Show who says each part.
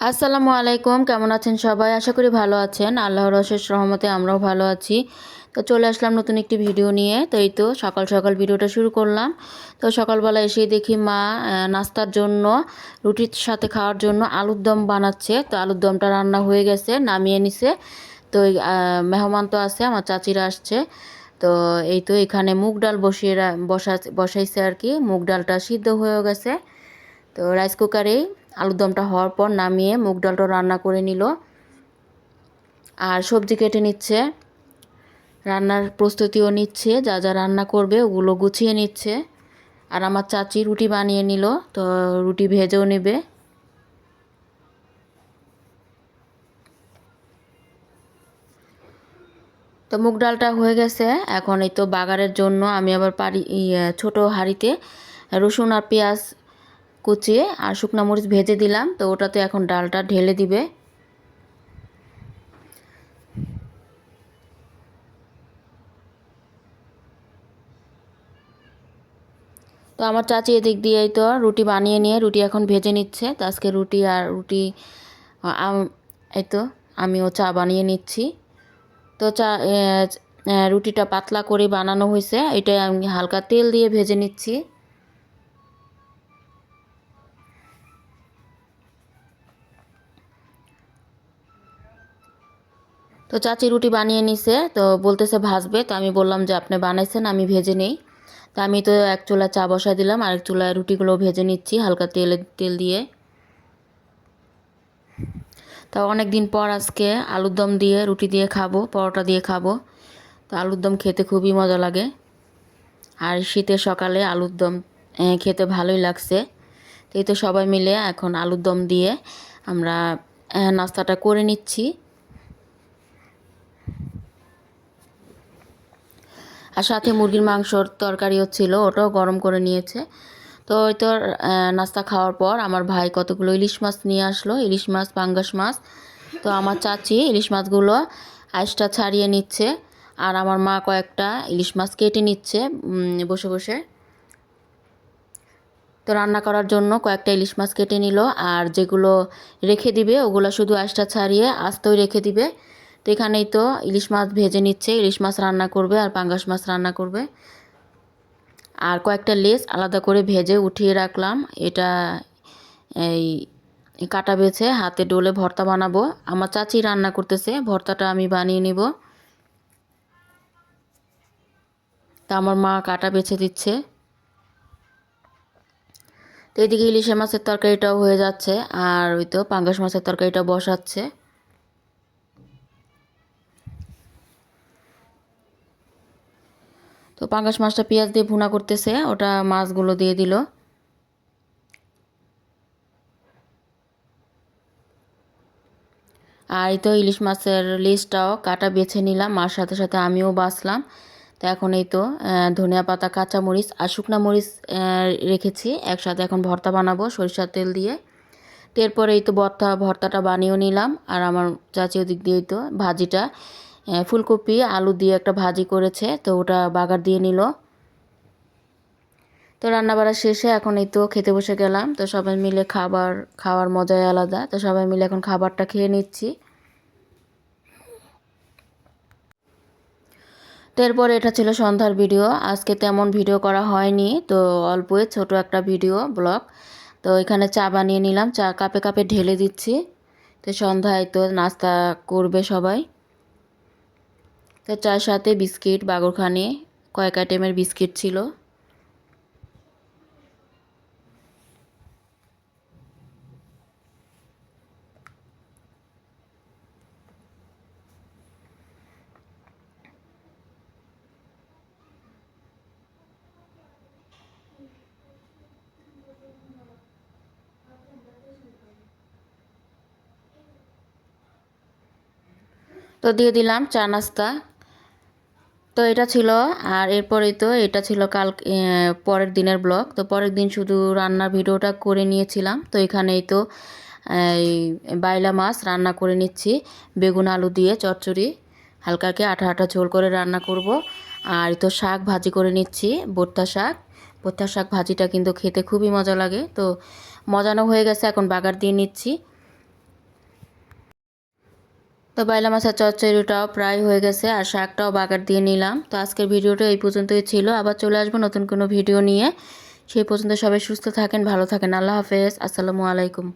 Speaker 1: আসসালামু আলাইকুম, কেমন আছেন সবাই? আশা করি ভালো আছেন। আল্লাহর অশেষ রহমতে আমরাও ভালো আছি। তো চলে আসলাম নতুন একটি ভিডিও নিয়ে। তো এই তো সকাল সকাল ভিডিওটা শুরু করলাম। তো সকালবেলা এসেই দেখি মা নাস্তার জন্য রুটির সাথে খাওয়ার জন্য আলুর দম বানাচ্ছে। তো আলুর দমটা রান্না হয়ে গেছে, নামিয়ে নিছে। তো মেহমান তো আছে, আমার চাচিরা আসছে। তো এই তো এখানে মুগ ডাল বসাইছে আর কি। মুগ ডালটা সিদ্ধ হয়ে গেছে। তো রাইস কুকারেই আলুর দমটা হওয়ার পর নামিয়ে মুগ ডালটা রান্না করে নিল। আর সবজি কেটে নিচ্ছে, রান্নার প্রস্তুতিও নিচ্ছে, যা যা রান্না করবে ওগুলো গুছিয়ে নিচ্ছে। আর আমার চাচি রুটি বানিয়ে নিল, তো রুটি ভেজেও নেবে। তো মুগ ডালটা হয়ে গেছে। এখন এই তো বাগারের জন্য আমি আবার ছোট হাঁড়িতে রসুন আর পেঁয়াজ কুচিয়ে আর শুকনা মরিচ ভেজে দিলাম। তো ওটাতে এখন ডালটা ঢেলে দিবে। তো আমার চাচি এদিক দিয়েই তো রুটি বানিয়ে নিয়ে রুটি এখন ভেজে নিচ্ছে। তো আজকে রুটি এই তো আমিও চা বানিয়ে নিচ্ছি। তো রুটিটা পাতলা করে বানানো হয়েছে, এটা আমি হালকা তেল দিয়ে ভেজে নিচ্ছি। তো চাচি রুটি বানিয়ে নিছে, তো বলতেছে ভাজবে। তো আমি বললাম যে আপনি বানাইছেন, আমি ভেজে নেই। তো আমি তো এক চুলা চা বসাই দিলাম, আরেক চুলায় রুটিগুলো ভেজে নিচ্ছি হালকা তেল দিয়ে। তা অনেক দিন পর আজকে আলুর দম দিয়ে রুটি দিয়ে খাবো, পরোটা দিয়ে খাবো। তো আলুর দম খেতে খুবই মজা লাগে। আর শীতের সকালে আলুর দম খেতে ভালোই লাগছে। তো এই তো সবাই মিলে এখন আলুর দম দিয়ে আমরা নাস্তাটা করে নিচ্ছি। আর সাথে মুরগির মাংসর তরকারিও ছিল, ওটাও গরম করে নিয়েছে। তো ওই তো নাস্তা খাওয়ার পর আমার ভাই কতগুলো ইলিশ মাছ নিয়ে আসলো, ইলিশ মাছ, পাঙ্গাস মাছ। তো আমার চাচি ইলিশ মাছগুলো আঁশটা ছাড়িয়ে নিচ্ছে। আর আমার মা কয়েকটা ইলিশ মাছ কেটে নিচ্ছে বসে বসে। তো রান্না করার জন্য কয়েকটা ইলিশ মাছ কেটে নিল। আর যেগুলো রেখে দিবে ওগুলো শুধু আঁশটা ছাড়িয়ে আস্তেই রেখে দিবে। তো এখানেই তো ইলিশ মাছ ভেজে নিচ্ছে, ইলিশ মাছ রান্না করবে আর পাঙ্গাস মাছ রান্না করবে। আর কয়েকটা লেজ আলাদা করে ভেজে উঠিয়ে রাখলাম। এটা এই কাটা বেছে হাতে ডলে ভর্তা বানাবো। আমার চাচি রান্না করতেছে, ভর্তাটা আমি বানিয়ে নিব। তা আমার মা কাটা বেছে দিচ্ছে। তো এদিকে ইলিশে মাছের তরকারিটাও হয়ে যাচ্ছে, আর ওই তো পাঙ্গাস মাছের তরকারিটা বসাচ্ছে। তো পাঙ্গাস মাছটা পেঁয়াজ দিয়ে ভুনা করতেছে, ওটা মাছগুলো দিয়ে দিল। আর এই তো ইলিশ মাছের লেজটাও কাটা বেছে নিলাম, মার সাথে সাথে আমিও বাছলাম। তো এখন এই তো ধনিয়া পাতা, কাঁচামরিচ আর শুকনা মরিচ রেখেছি একসাথে, এখন ভর্তা বানাবো সরিষার তেল দিয়ে। তো এরপরে এই তো ভর্তাটা বানিয়েও নিলাম। আর আমার চাচি ওদিক দিয়ে তো ভাজিটা ফুলকপি আলু দিয়ে একটা ভাজি করেছে, তো ওটা বাগার দিয়ে নিল। তো রান্নাবাড়া শেষে এখন এই তো খেতে বসে গেলাম। তো সবাই মিলে খাওয়ার মজাই আলাদা। তো সবাই মিলে এখন খাবারটা খেয়ে নিচ্ছি। তো এরপর এটা ছিল সন্ধ্যার ভিডিও। আজকে তেমন ভিডিও করা হয়নি, তো অল্পই ছোট একটা ভিডিও ব্লগ। তো এখানে চা বানিয়ে নিলাম, চা কাপে কাপে ঢেলে দিচ্ছি। তো সন্ধ্যায় তো নাস্তা করবে সবাই। তো চার সাথে বিস্কিট, বাগরখানি, কয়েক আইটেমের বিস্কিট ছিল। তো দিয়ে দিলাম চা নাস্তা। তো এটা ছিল। আর এরপরেই তো এটা ছিল পরের দিনের ব্লগ। তো পরের দিন শুধু রান্নার ভিডিওটা করে নিয়েছিলাম। তো এখানেই তো এই বাইলা মাছ রান্না করে নিচ্ছি, বেগুন আলু দিয়ে চচ্চড়ি, হালকাকে আঠা আঠা ঝোল করে রান্না করব। আর তো শাক ভাজি করে নিচ্ছি, ভর্তা শাক ভাজিটা কিন্তু খেতে খুবই মজা লাগে। তো মজানো হয়ে গেছে, এখন বাগার দিয়ে নিচ্ছি। তো বাইলা মাছের চচ্চড়িটাও প্রায় হয়ে গেছে আর শাকটাও বাগার দিয়ে নিলাম। তো আজকের ভিডিওটা এই পর্যন্তই ছিল, আবার চলে আসবো নতুন কোনো ভিডিও নিয়ে। সেই পর্যন্ত সবাই সুস্থ থাকেন, ভালো থাকেন। আল্লাহ হাফেজ, আসসালামু আলাইকুম।